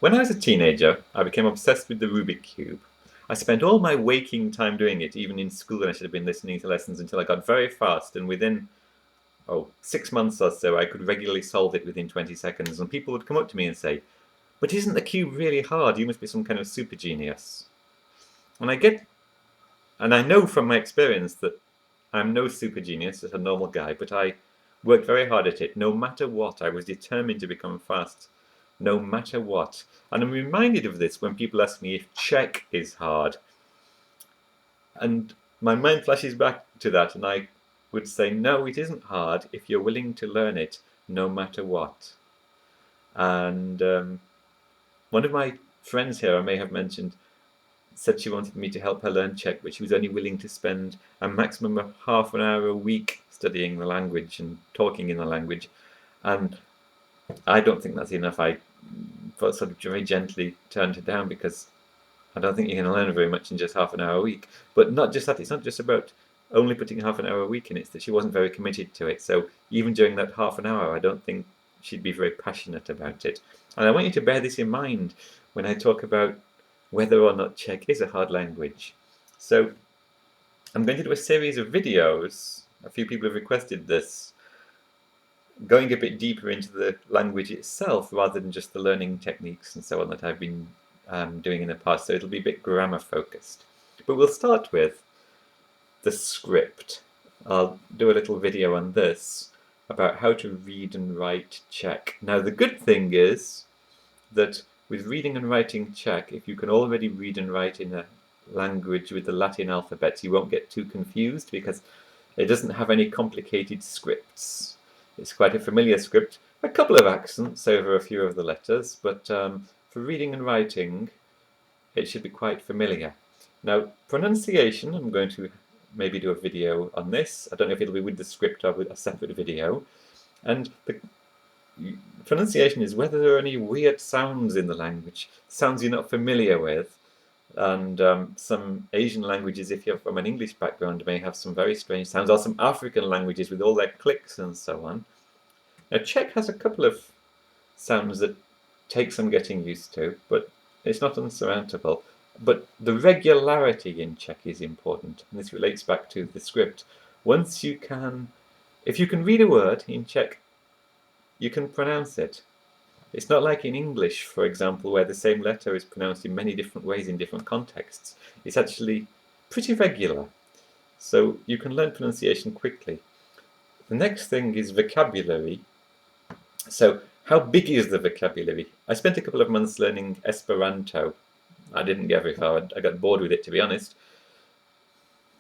When I was a teenager, I became obsessed with the Rubik Cube. I spent all my waking time doing it, even in school when I should have been listening to lessons, until I got very fast, and within 6 months or so, I could regularly solve it within 20 seconds. And people would come up to me and say, "But isn't the cube really hard? You must be some kind of super genius." And I know from my experience that I'm no super genius, just a normal guy, but I worked very hard at it. No matter what, I was determined to become fast, no matter what. And I'm reminded of this when people ask me if Czech is hard. And my mind flashes back to that, and I would say, no, it isn't hard if you're willing to learn it, no matter what. And one of my friends here, I may have mentioned, said she wanted me to help her learn Czech, but she was only willing to spend a maximum of half an hour a week studying the language and talking in the language. And I don't think that's enough. I sort of very gently turned her down because I don't think you're going to learn very much in just half an hour a week. But not just that, it's not just about only putting half an hour a week in, it's that she wasn't very committed to it. So even during that half an hour, I don't think she'd be very passionate about it. And I want you to bear this in mind when I talk about whether or not Czech is a hard language. So I'm going to do a series of videos, a few people have requested this, going a bit deeper into the language itself rather than just the learning techniques and so on that I've been doing in the past, so it'll be a bit grammar focused. But we'll start with the script. I'll do a little video on this about how to read and write Czech. Now the good thing is that with reading and writing Czech, if you can already read and write in a language with the Latin alphabet, you won't get too confused because it doesn't have any complicated scripts. It's quite a familiar script, a couple of accents over a few of the letters, but for reading and writing, it should be quite familiar. Now, pronunciation, I'm going to maybe do a video on this. I don't know if it'll be with the script or with a separate video. And the pronunciation is whether there are any weird sounds in the language, sounds you're not familiar with. And some Asian languages, if you're from an English background, may have some very strange sounds, or some African languages with all their clicks and so on. Now, Czech has a couple of sounds that take some getting used to, but it's not unsurmountable. But the regularity in Czech is important, and this relates back to the script. If you can read a word in Czech, you can pronounce it. It's not like in English, for example, where the same letter is pronounced in many different ways in different contexts. It's actually pretty regular, so you can learn pronunciation quickly. The next thing is vocabulary. So how big is the vocabulary? I spent a couple of months learning Esperanto. I didn't get very far. I got bored with it, to be honest.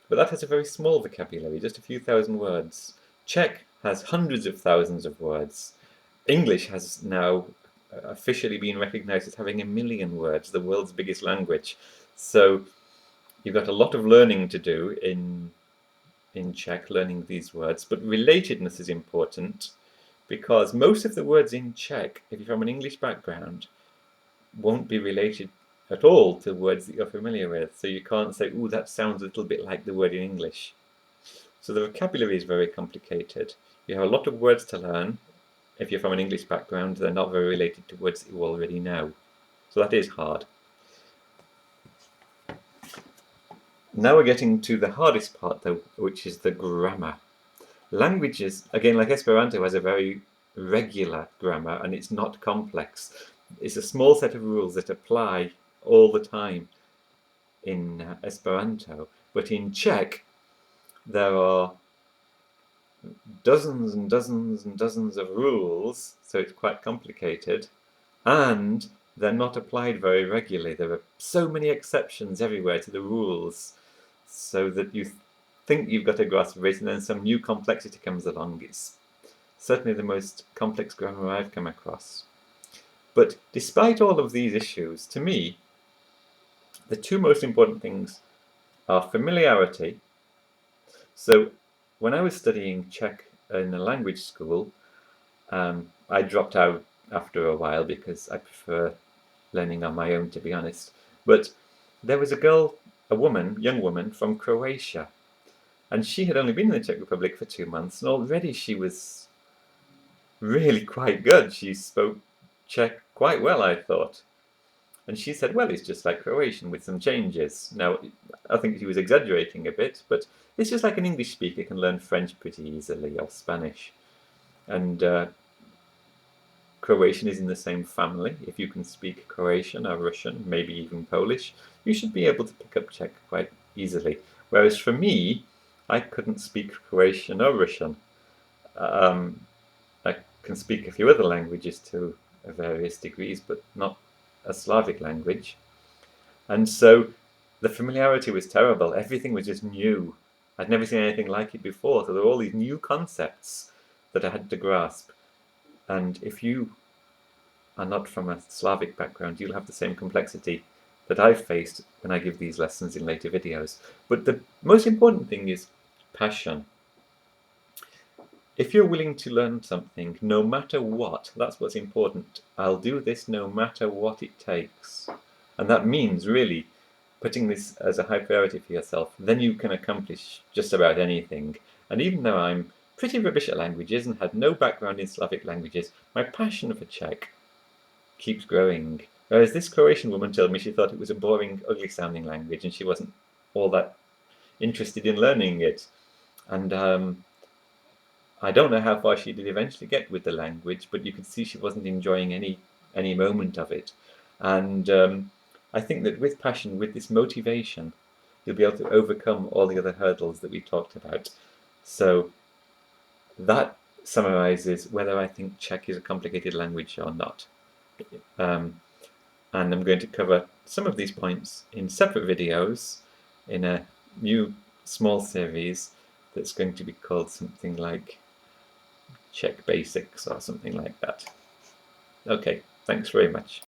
But that has a very small vocabulary, just a few thousand words. Czech has hundreds of thousands of words. English has now officially been recognized as having 1 million words, the world's biggest language. So you've got a lot of learning to do in Czech, learning these words, but relatedness is important because most of the words in Czech, if you're from an English background, won't be related at all to words that you're familiar with. So you can't say, "Ooh, that sounds a little bit like the word in English." So the vocabulary is very complicated. You have a lot of words to learn. If you're from an English background, they're not very related to words that you already know. So that is hard. Now we're getting to the hardest part, though, which is the grammar. Languages, again, like Esperanto, has a very regular grammar, and it's not complex. It's a small set of rules that apply all the time in Esperanto. But in Czech, there are dozens and dozens and dozens of rules, so it's quite complicated, and they're not applied very regularly. There are so many exceptions everywhere to the rules, so that you think you've got a grasp of it, and then some new complexity comes along. It's certainly the most complex grammar I've come across. But despite all of these issues, to me, the two most important things are familiarity. So when I was studying Czech in a language school, I dropped out after a while because I prefer learning on my own, to be honest. But there was young woman from Croatia, and she had only been in the Czech Republic for 2 months, and already she was really quite good. She spoke Czech quite well, I thought. And she said, well, it's just like Croatian with some changes. Now, I think she was exaggerating a bit, but it's just like an English speaker can learn French pretty easily, or Spanish. And Croatian is in the same family. If you can speak Croatian or Russian, maybe even Polish, you should be able to pick up Czech quite easily. Whereas for me, I couldn't speak Croatian or Russian. I can speak a few other languages to various degrees, but not a Slavic language. And so the familiarity was terrible. Everything was just new. I'd never seen anything like it before. So there were all these new concepts that I had to grasp. And if you are not from a Slavic background, you'll have the same complexity that I've faced when I give these lessons in later videos. But the most important thing is passion. If you're willing to learn something, no matter what, that's what's important. I'll do this no matter what it takes. And that means really putting this as a high priority for yourself. Then you can accomplish just about anything. And even though I'm pretty rubbish at languages and had no background in Slavic languages, my passion for Czech keeps growing. Whereas this Croatian woman told me she thought it was a boring, ugly sounding language and she wasn't all that interested in learning it. And I don't know how far she did eventually get with the language, but you could see she wasn't enjoying any moment of it. And I think that with passion, with this motivation, you'll be able to overcome all the other hurdles that we talked about. So that summarizes whether I think Czech is a complicated language or not. And I'm going to cover some of these points in separate videos in a new small series that's going to be called something like Czech Basics or something like that. Okay, thanks very much.